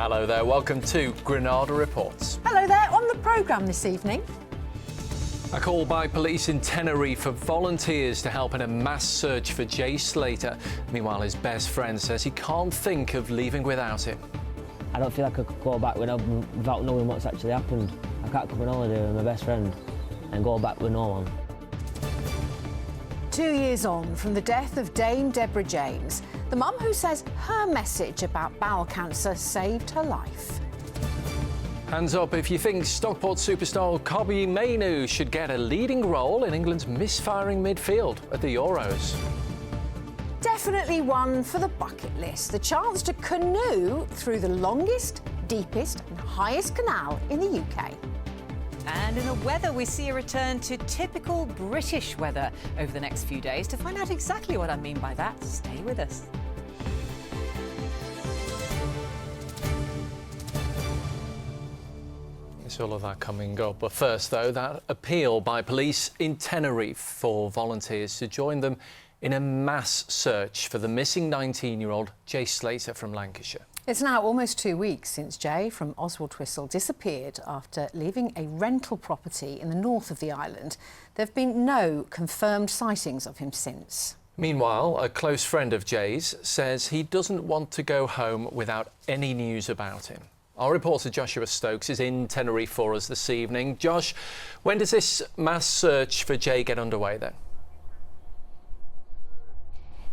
Hello there, welcome to Granada Reports. Hello there, on the programme this evening. A call by police in Tenerife for volunteers to help in a mass search for Jay Slater. Meanwhile, his best friend says he can't think of leaving without him. I don't feel like I could go back without knowing what's actually happened. I can't come on holiday with my best friend and go back with no one. 2 years on from the death of Dame Deborah James, the mum who says her message about bowel cancer saved her life. Hands up if you think Stockport superstar Kobe Mainoo should get a leading role in England's misfiring midfield at the Euros. Definitely one for the bucket list, the chance to canoe through the longest, deepest and highest canal in the UK. And in the weather, we see a return to typical British weather over the next few days. To find out exactly what I mean by that, stay with us. It's all of that coming up. But first, though, that appeal by police in Tenerife for volunteers to join them in a mass search for the missing 19-year-old Jay Slater from Lancashire. It's now almost 2 weeks since Jay from Oswald Twistle disappeared after leaving a rental property in the north of the island. There have been no confirmed sightings of him since. Meanwhile, a close friend of Jay's says he doesn't want to go home without any news about him. Our reporter Joshua Stokes is in Tenerife for us this evening. Josh, when does this mass search for Jay get underway then?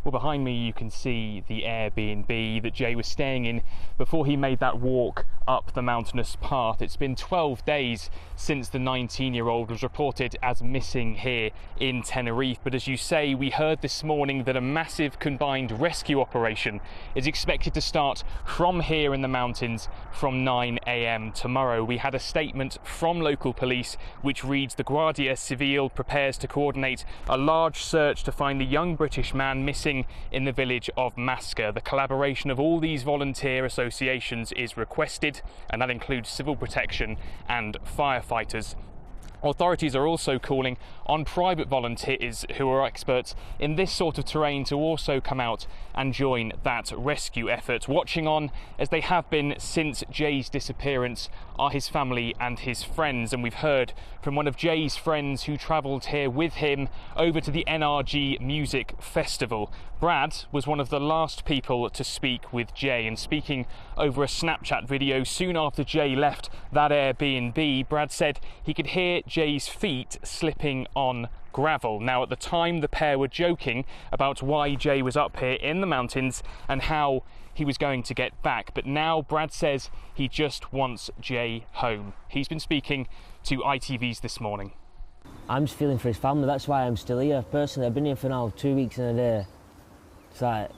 Well, behind me you can see the Airbnb that Jay was staying in before he made that walk up the mountainous path. It's been 12 days since the 19-year-old was reported as missing here in Tenerife. But as you say, we heard this morning that a massive combined rescue operation is expected to start from here in the mountains from 9 a.m. tomorrow. We had a statement from local police which reads, "The Guardia Civil prepares to coordinate a large search to find the young British man missing in the village of Masca. The collaboration of all these volunteer associations is requested, and that includes civil protection and firefighters." Authorities are also calling on private volunteers who are experts in this sort of terrain to also come out and join that rescue effort. Watching on, as they have been since Jay's disappearance, are his family and his friends. And we've heard from one of Jay's friends who travelled here with him over to the NRG Music Festival. Brad was one of the last people to speak with Jay, and speaking over a Snapchat video soon after Jay left that Airbnb, Brad said he could hear Jay's feet slipping on gravel. Now, at the time, the pair were joking about why Jay was up here in the mountains and how he was going to get back. But now Brad says he just wants Jay home. He's been speaking to ITV's This Morning. I'm just feeling for his family, that's why I'm still here. Personally, I've been here for now 2 weeks and a day. It's like,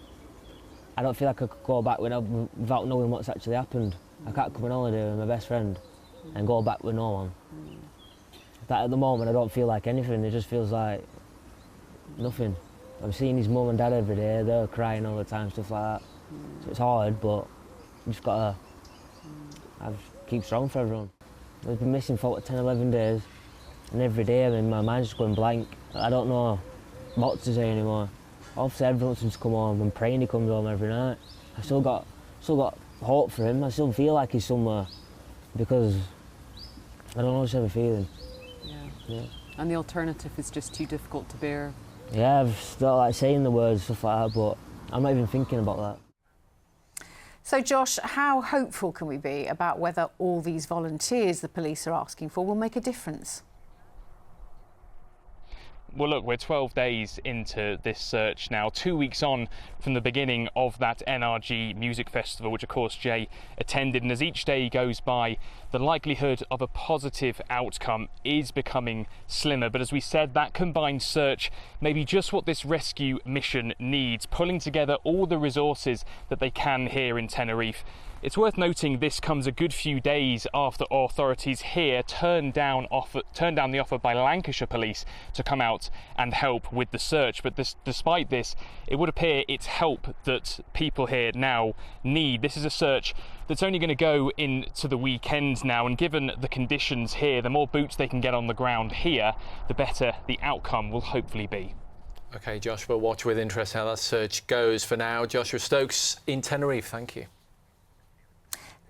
I don't feel like I could go back without knowing what's actually happened. I can't come on holiday with my best friend and go back with no one. That at the moment I don't feel like anything, it just feels like nothing. I'm seeing his mum and dad every day, they're crying all the time, stuff like that. So it's hard, but you just gotta keep strong for everyone. I've been missing for 10, 11 days, and every day my mind's just going blank. I don't know what to say anymore. Obviously everyone wants him to come home, I'm praying he comes home every night. I've still got hope for him, I still feel like he's somewhere, because I don't know, I just have a feeling. Yeah. And the alternative is just too difficult to bear. Yeah, I've still like saying the words, stuff like that, but I'm not even thinking about that. So Josh, how hopeful can we be about whether all these volunteers the police are asking for will make a difference? Well, look, we're 12 days into this search now, 2 weeks on from the beginning of that NRG Music Festival, which of course Jay attended. And as each day goes by, the likelihood of a positive outcome is becoming slimmer. But as we said, that combined search may be just what this rescue mission needs, pulling together all the resources that they can here in Tenerife. It's worth noting this comes a good few days after authorities here turned down the offer by Lancashire police to come out and help with the search. But despite this, it would appear it's help that people here now need. This is a search that's only going to go into the weekend now, and given the conditions here, the more boots they can get on the ground here, the better the outcome will hopefully be. OK, Josh, we'll watch with interest how that search goes. For now, Joshua Stokes in Tenerife, thank you.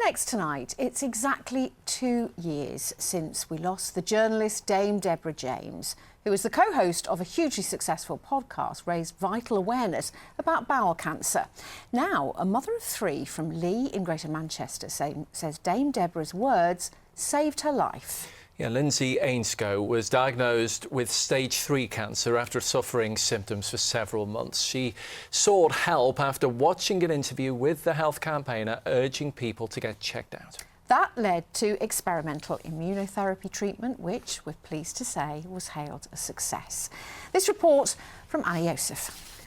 Next tonight, it's exactly 2 years since we lost the journalist Dame Deborah James, who, as the co-host of a hugely successful podcast, raised vital awareness about bowel cancer. Now, a mother of 3 from Lee in Greater Manchester says Dame Deborah's words saved her life. Yeah, Lindsay Ainscoe was diagnosed with stage 3 cancer after suffering symptoms for several months. She sought help after watching an interview with the health campaigner urging people to get checked out. That led to experimental immunotherapy treatment, which, we're pleased to say, was hailed a success. This report from Anna Joseph.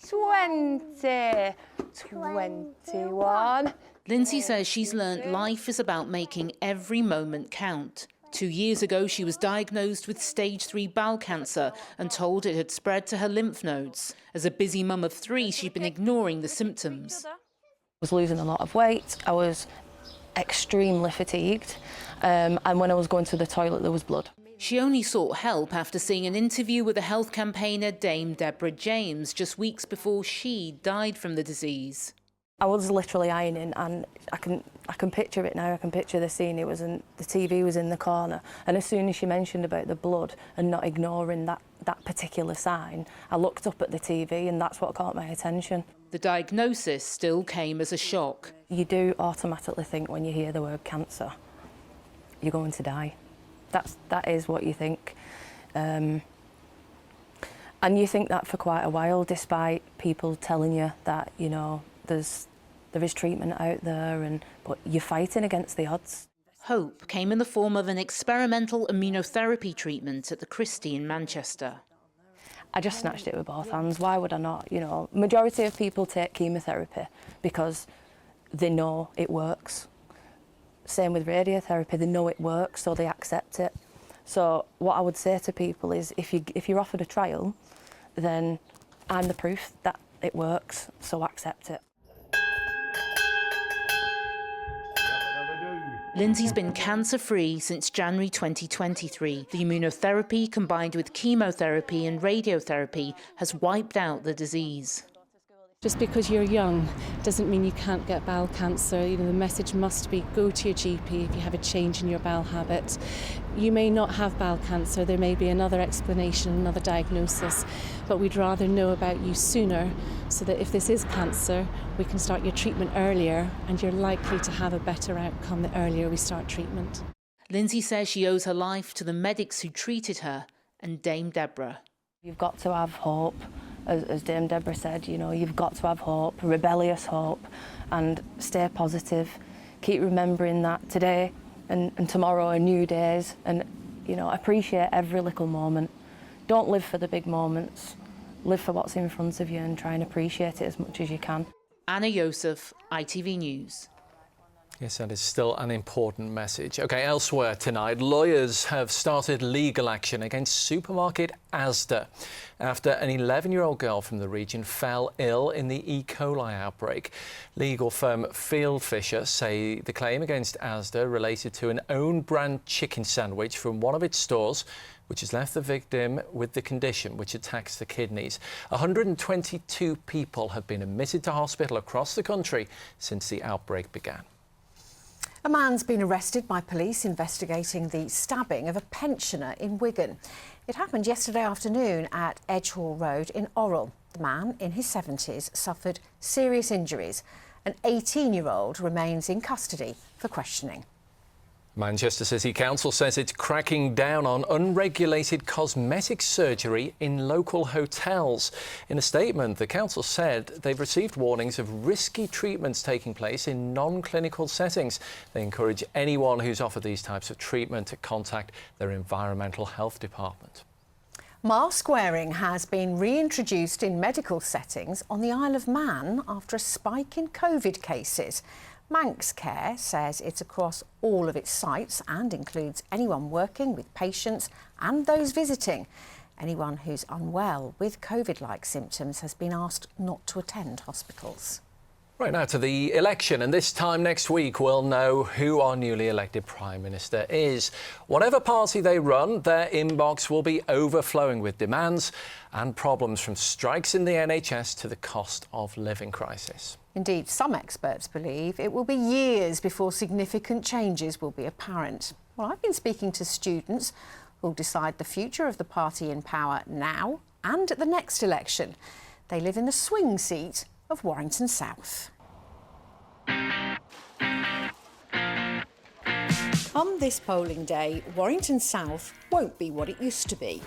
20, 21. Lindsay says she's learnt life is about making every moment count. 2 years ago, she was diagnosed with stage 3 bowel cancer and told it had spread to her lymph nodes. As a busy mum of 3, she'd been ignoring the symptoms. I was losing a lot of weight. I was extremely fatigued. And when I was going to the toilet, there was blood. She only sought help after seeing an interview with a health campaigner, Dame Deborah James, just weeks before she died from the disease. I was literally ironing, and I can picture it now. I can picture the scene. The TV was in the corner, and as soon as she mentioned about the blood and not ignoring that particular sign, I looked up at the TV, and that's what caught my attention. The diagnosis still came as a shock. You do automatically think when you hear the word cancer, you're going to die. That is what you think. And you think that for quite a while, despite people telling you that, you know, there is treatment out there, but you're fighting against the odds. Hope came in the form of an experimental immunotherapy treatment at the Christie in Manchester. I just snatched it with both hands. Why would I not? You know, majority of people take chemotherapy because they know it works. Same with radiotherapy, they know it works, so they accept it. So what I would say to people is, if you're offered a trial, then I'm the proof that it works, so accept it. Lindsay's been cancer-free since January 2023. The immunotherapy combined with chemotherapy and radiotherapy has wiped out the disease. Just because you're young doesn't mean you can't get bowel cancer. You know, the message must be go to your GP if you have a change in your bowel habit. You may not have bowel cancer, there may be another explanation, another diagnosis, but we'd rather know about you sooner so that if this is cancer, we can start your treatment earlier and you're likely to have a better outcome the earlier we start treatment. Lindsay says she owes her life to the medics who treated her and Dame Deborah. You've got to have hope. As Dame Deborah said, you know, you've got to have hope, rebellious hope, and stay positive. Keep remembering that today and tomorrow are new days, and, you know, appreciate every little moment. Don't live for the big moments. Live for what's in front of you and try and appreciate it as much as you can. Anna Joseph, ITV News. Yes, that is still an important message. OK, elsewhere tonight, lawyers have started legal action against supermarket Asda after an 11-year-old girl from the region fell ill in the E. coli outbreak. Legal firm Field Fisher say the claim against Asda related to an own-brand chicken sandwich from one of its stores, which has left the victim with the condition which attacks the kidneys. 122 people have been admitted to hospital across the country since the outbreak began. A man's been arrested by police investigating the stabbing of a pensioner in Wigan. It happened yesterday afternoon at Edgehall Road in Orrell. The man, in his 70s, suffered serious injuries. An 18-year-old remains in custody for questioning. Manchester City Council says it's cracking down on unregulated cosmetic surgery in local hotels. In a statement, the council said they've received warnings of risky treatments taking place in non-clinical settings. They encourage anyone who's offered these types of treatment to contact their environmental health department. Mask wearing has been reintroduced in medical settings on the Isle of Man after a spike in COVID cases. Manx Care says it's across all of its sites and includes anyone working with patients and those visiting. Anyone who's unwell with COVID-like symptoms has been asked not to attend hospitals. Right now to the election, and this time next week we'll know who our newly elected Prime Minister is. Whatever party they run, their inbox will be overflowing with demands and problems, from strikes in the NHS to the cost of living crisis. Indeed, some experts believe it will be years before significant changes will be apparent. Well, I've been speaking to students who'll decide the future of the party in power now and at the next election. They live in the swing seat of Warrington South. On this polling day, Warrington South won't be what it used to be.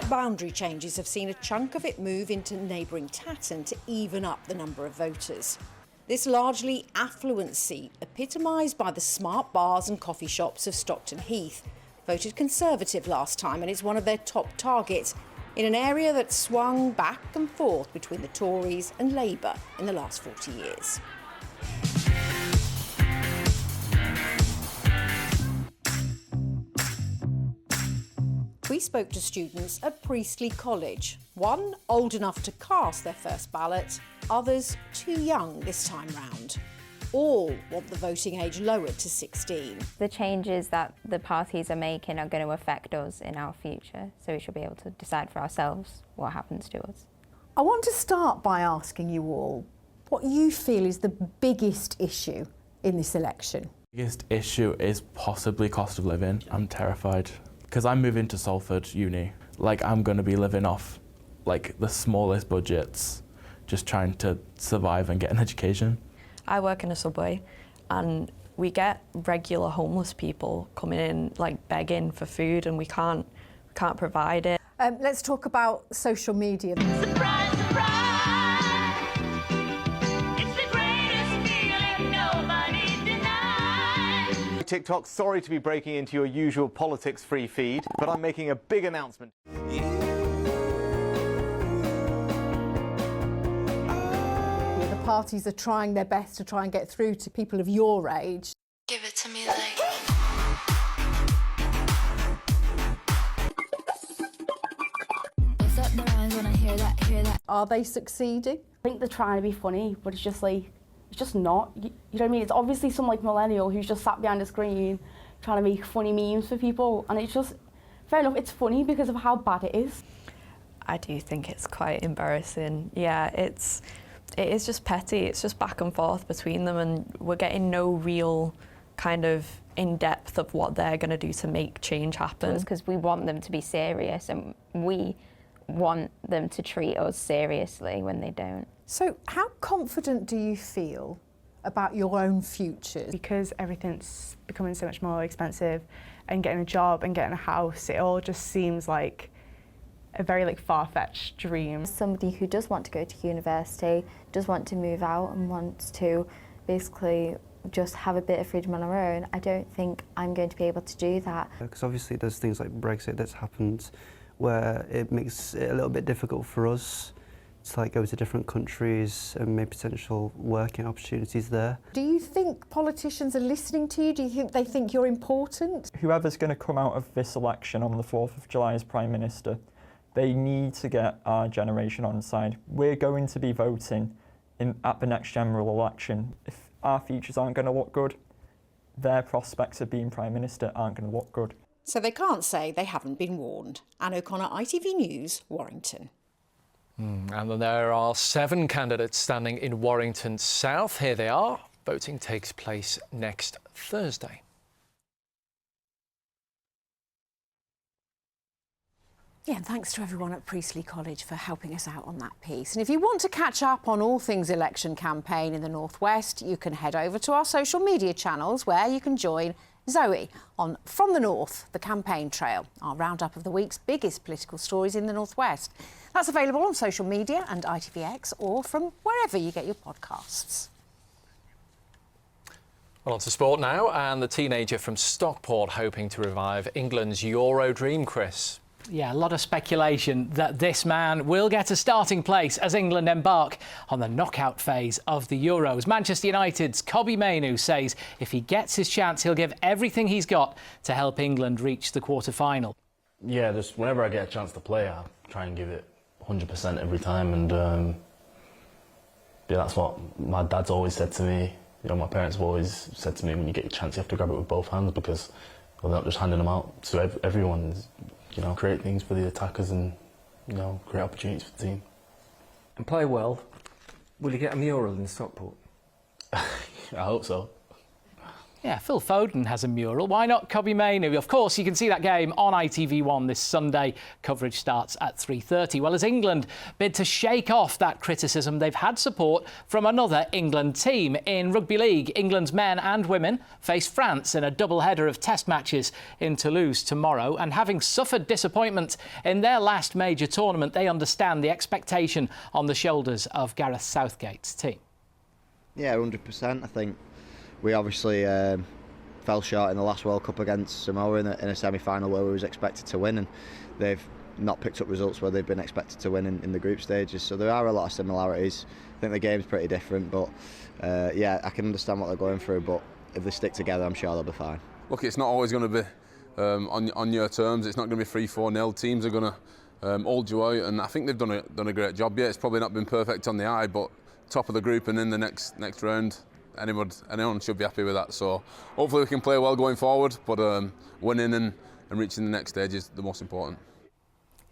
Boundary changes have seen a chunk of it move into neighbouring Tatton to even up the number of voters. This largely affluent seat, epitomised by the smart bars and coffee shops of Stockton Heath, voted Conservative last time and is one of their top targets in an area that swung back and forth between the Tories and Labour in the last 40 years. We spoke to students at Priestley College, one old enough to cast their first ballot, others too young this time round. All want the voting age lowered to 16. The changes that the parties are making are going to affect us in our future, so we should be able to decide for ourselves what happens to us. I want to start by asking you all what you feel is the biggest issue in this election. The biggest issue is possibly cost of living. I'm terrified because I'm moving to Salford Uni. Like, I'm going to be living off like the smallest budgets, just trying to survive and get an education. I work in a subway and we get regular homeless people coming in like begging for food and we can't provide it. Let's talk about social media. Surprise, surprise. It's the greatest feeling nobody denies. TikTok, sorry to be breaking into your usual politics-free feed, but I'm making a big announcement. The parties are trying their best to try and get through to people of your age. Give it to me like... What's up the rhymes when I hear that? Are they succeeding? I think they're trying to be funny, but it's just like, it's just not. You know what I mean? It's obviously some like millennial who's just sat behind a screen trying to make funny memes for people, and it's just, fair enough, it's funny because of how bad it is. I do think it's quite embarrassing. Yeah, it is just petty. It's just back and forth between them and we're getting no real kind of in-depth of what they're going to do to make change happen. Because we want them to be serious and we want them to treat us seriously when they don't. So how confident do you feel about your own future? Because everything's becoming so much more expensive and getting a job and getting a house, it all just seems like a very like far-fetched dream. Somebody who does want to go to university, does want to move out and wants to basically just have a bit of freedom on our own, I don't think I'm going to be able to do that. Because obviously there's things like Brexit that's happened where it makes it a little bit difficult for us to like go to different countries and make potential working opportunities there. Do you think politicians are listening to you? Do you think they think you're important? Whoever's going to come out of this election on the 4th of July as Prime Minister, they need to get our generation on side. We're going to be voting at the next general election. If our futures aren't going to look good, their prospects of being Prime Minister aren't going to look good. So they can't say they haven't been warned. Anne O'Connor, ITV News, Warrington. And there are 7 candidates standing in Warrington South. Here they are. Voting takes place next Thursday. Yeah, and thanks to everyone at Priestley College for helping us out on that piece. And if you want to catch up on all things election campaign in the North West, you can head over to our social media channels where you can join Zoe on From the North, the campaign trail, our roundup of the week's biggest political stories in the North West. That's available on social media and ITVX or from wherever you get your podcasts. Well, on to sport now, and the teenager from Stockport hoping to revive England's Euro dream, Chris. Yeah, a lot of speculation that this man will get a starting place as England embark on the knockout phase of the Euros. Manchester United's Kobbie Mainoo says if he gets his chance, he'll give everything he's got to help England reach the quarter-final. Yeah, just whenever I get a chance to play, I try and give it 100% every time. And yeah, that's what my dad's always said to me. You know, my parents have always said to me, when you get your chance, you have to grab it with both hands because they're not just handing them out to everyone. You know, create things for the attackers and, you know, create opportunities for the team. And play well, Will you get a mural in Stockport? I hope so. Yeah, Phil Foden has a mural. Why not Cobby Mainoo? Of course, you can see that game on ITV1 this Sunday. Coverage starts at 3:30. Well, as England bid to shake off that criticism, they've had support from another England team. In Rugby League, England's men and women face France in a double-header of test matches in Toulouse tomorrow. And having suffered disappointment in their last major tournament, they understand the expectation on the shoulders of Gareth Southgate's team. Yeah, 100%. I think we obviously fell short in the last World Cup against Samoa in a semi-final where we was expected to win, and they've not picked up results where they've been expected to win in the group stages. So there are a lot of similarities. I think the game's pretty different, but yeah, I can understand what they're going through, but if they stick together, I'm sure they'll be fine. Look, it's not always going to be on your terms. It's not going to be 3-4-0. Teams are going to hold you out, and I think they've done a great job. Yeah, it's probably not been perfect on the eye, but top of the group and in the next round, anyone should be happy with that. So hopefully we can play well going forward, but winning and reaching the next stage is the most important.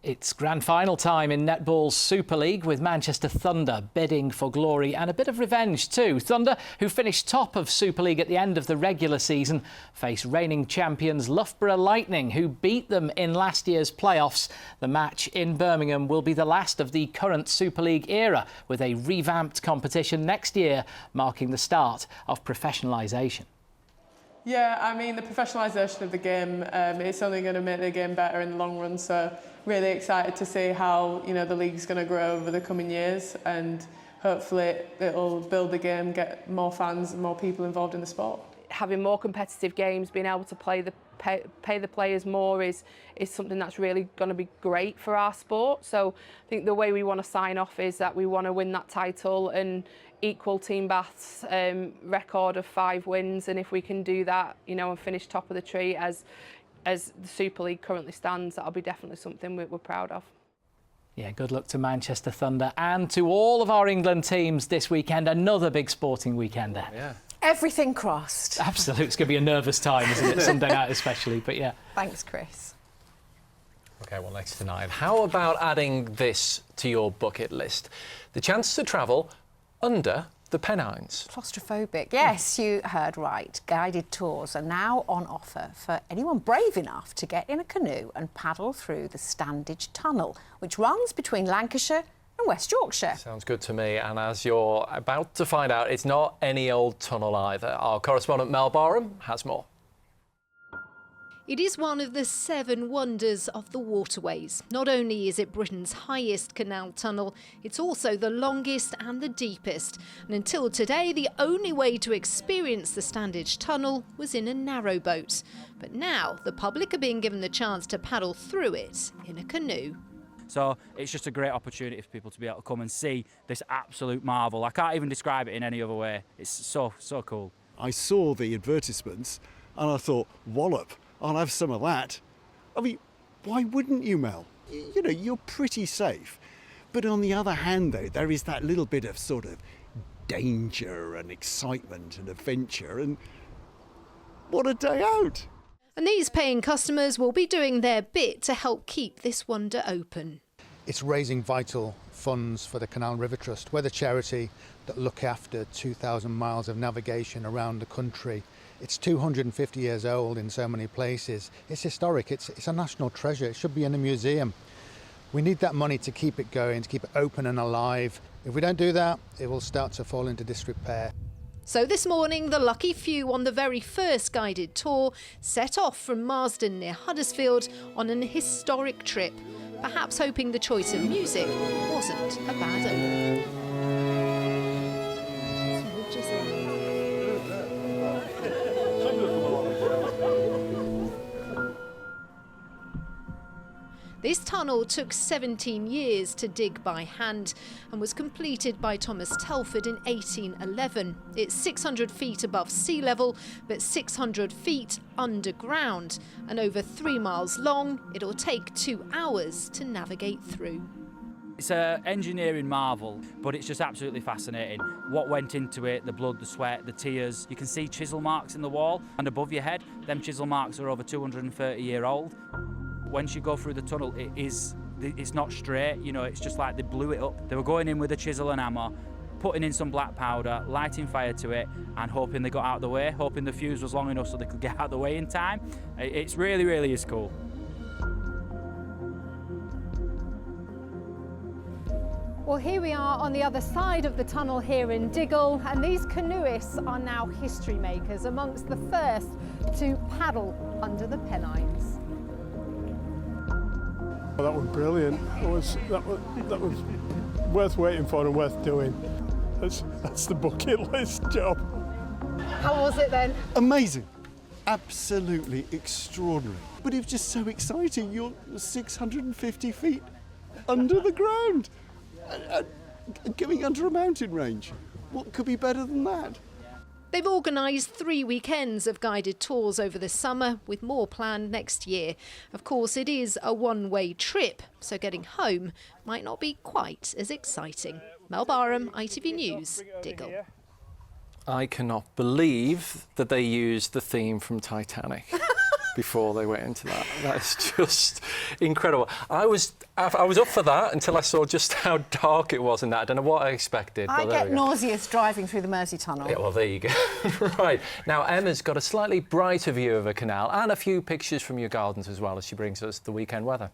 It's grand final time in netball's Super League, with Manchester Thunder bidding for glory and a bit of revenge too. Thunder, who finished top of Super League at the end of the regular season, face reigning champions Loughborough Lightning, who beat them in last year's playoffs. The match in Birmingham will be the last of the current Super League era, with a revamped competition next year marking the start of professionalisation. Yeah, I mean, the professionalisation of the game, it's only going to make the game better in the long run. So really excited to see how, you know, the league's going to grow over the coming years, and hopefully it'll build the game, get more fans and more people involved in the sport. Having more competitive games, being able to pay the players more is something that's really going to be great for our sport. So I think the way we want to sign off is that we want to win that title and equal Team Bath's record of 5 wins, and if we can do that, you know, and finish top of the tree as the Super League currently stands, that'll be definitely something we're proud of. Yeah, good luck to Manchester Thunder and to all of our England teams this weekend. Another big sporting weekender. Yeah. Everything crossed. Absolutely. It's going to be a nervous time, isn't it? Sunday night especially, but yeah. Thanks, Chris. OK, well, next to 9. How about adding this to your bucket list? The chance to travel under the Pennines. Claustrophobic. Yes, you heard right. Guided tours are now on offer for anyone brave enough to get in a canoe and paddle through the Standage Tunnel, which runs between Lancashire and West Yorkshire. Sounds good to me, and as you're about to find out, it's not any old tunnel either. Our correspondent Mel Barham has more. It is one of the 7 wonders of the waterways. Not only is it Britain's highest canal tunnel, it's also the longest and the deepest. And until today, the only way to experience the Standage Tunnel was in a narrowboat. But now, the public are being given the chance to paddle through it in a canoe. So it's just a great opportunity for people to be able to come and see this absolute marvel. I can't even describe it in any other way. It's so cool. I saw the advertisements and I thought, wallop, I'll have some of that. I mean, why wouldn't you, Mel? You know, you're pretty safe. But on the other hand, though, there is that little bit of sort of danger and excitement and adventure, and what a day out. And these paying customers will be doing their bit to help keep this wonder open. It's raising vital funds for the Canal River Trust. We're the charity that look after 2,000 miles of navigation around the country. It's 250 years old in so many places. It's historic, it's a national treasure. It should be in a museum. We need that money to keep it going, to keep it open and alive. If we don't do that, it will start to fall into disrepair. So this morning, the lucky few on the very first guided tour set off from Marsden near Huddersfield on an historic trip, perhaps hoping the choice of music wasn't a bad omen. This tunnel took 17 years to dig by hand and was completed by Thomas Telford in 1811. It's 600 feet above sea level, but 600 feet underground, and over 3 miles long. It'll take 2 hours to navigate through. It's an engineering marvel, but it's just absolutely fascinating. What went into it, the blood, the sweat, the tears. You can see chisel marks in the wall, and above your head, them chisel marks are over 230-year-old. Once you go through the tunnel, it's not straight, you know, it's just like they blew it up. They were going in with a chisel and hammer, putting in some black powder, lighting fire to it, and hoping they got out of the way, hoping the fuse was long enough so they could get out of the way in time. It's really, really is cool. Well, here we are on the other side of the tunnel here in Diggle, and these canoeists are now history makers, amongst the first to paddle under the Pennines. That was brilliant. That was worth waiting for and worth doing. That's the bucket list job. How was it then? Amazing. Absolutely extraordinary. But it was just so exciting. You're 650 feet under the ground. Going under a mountain range. What could be better than that? They've organised 3 weekends of guided tours over the summer, with more planned next year. Of course, it is a one-way trip, so getting home might not be quite as exciting. Mel Barham, ITV News, Diggle. I cannot believe that they used the theme from Titanic before they went into that. That is just incredible. I was up for that until I saw just how dark it was in that. I don't know what I expected. I get nauseous driving through the Mersey Tunnel. Yeah, well, there you go. Right. Now, Emma's got a slightly brighter view of a canal and a few pictures from your gardens as well as she brings us the weekend weather.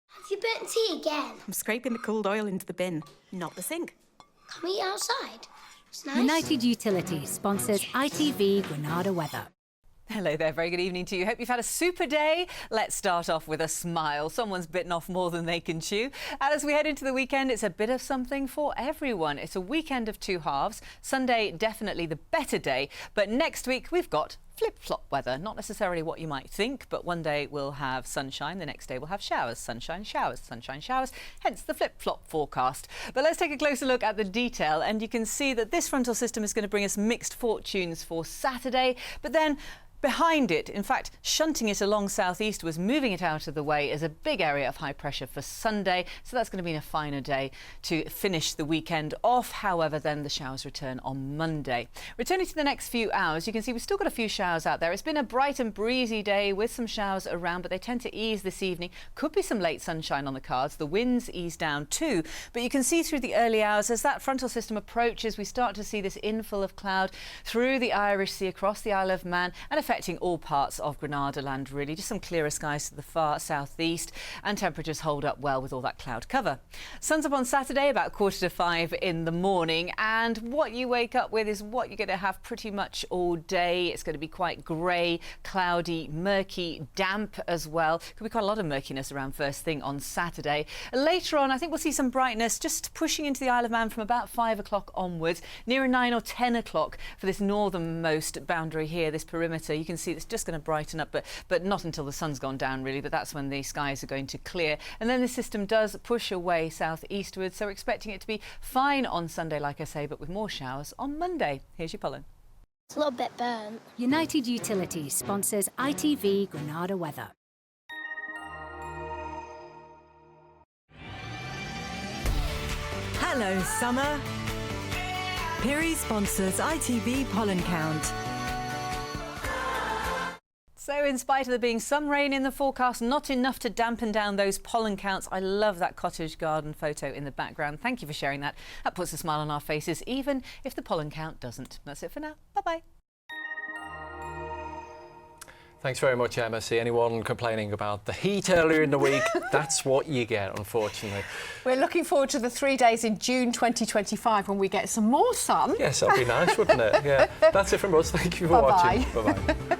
Have you burnt tea again? I'm scraping the cooled oil into the bin, not the sink. Can we eat outside? It's nice. United Utilities sponsors ITV Granada weather. Hello there, very good evening to you. Hope you've had a super day. Let's start off with a smile. Someone's bitten off more than they can chew. And as we head into the weekend, it's a bit of something for everyone. It's a weekend of two halves. Sunday, definitely the better day. But next week, we've got flip-flop weather. Not necessarily what you might think, but one day we'll have sunshine, the next day we'll have showers, sunshine, showers, sunshine, showers, hence the flip-flop forecast. But let's take a closer look at the detail, and you can see that this frontal system is going to bring us mixed fortunes for Saturday, but then behind it, in fact, shunting it along southeast was moving it out of the way as a big area of high pressure for Sunday. So that's going to be a finer day to finish the weekend off. However, then the showers return on Monday. Returning to the next few hours, you can see we've still got a few showers out there. It's been a bright and breezy day with some showers around, but they tend to ease this evening. Could be some late sunshine on the cards. The winds ease down too, but you can see through the early hours as that frontal system approaches, we start to see this infill of cloud through the Irish Sea across the Isle of Man and affecting all parts of Granada land, really. Just some clearer skies to the far southeast, and temperatures hold up well with all that cloud cover. Sun's up on Saturday about 4:45 in the morning, and what you wake up with is what you're going to have pretty much all day. It's going to be quite grey, cloudy, murky, damp as well. Could be quite a lot of murkiness around first thing on Saturday. Later on, I think we'll see some brightness just pushing into the Isle of Man from about 5 o'clock onwards, nearer 9 or 10 o'clock for this northernmost boundary here, this perimeter. You can see it's just going to brighten up, but not until the sun's gone down, really. But that's when the skies are going to clear. And then the system does push away southeastwards, so we're expecting it to be fine on Sunday, like I say, but with more showers on Monday. Here's your pollen. It's a little bit burnt. United Utilities sponsors ITV Granada weather. Hello, summer. Piri sponsors ITV pollen count. So in spite of there being some rain in the forecast, not enough to dampen down those pollen counts. I love that cottage garden photo in the background. Thank you for sharing that. That puts a smile on our faces, even if the pollen count doesn't. That's it for now. Bye-bye. Thanks very much, Emma. See, anyone complaining about the heat earlier in the week, that's what you get, unfortunately. We're looking forward to the 3 days in June 2025 when we get some more sun. Yes, that'd be nice, wouldn't it? Yeah. That's it from us. Thank you for watching. Bye-bye.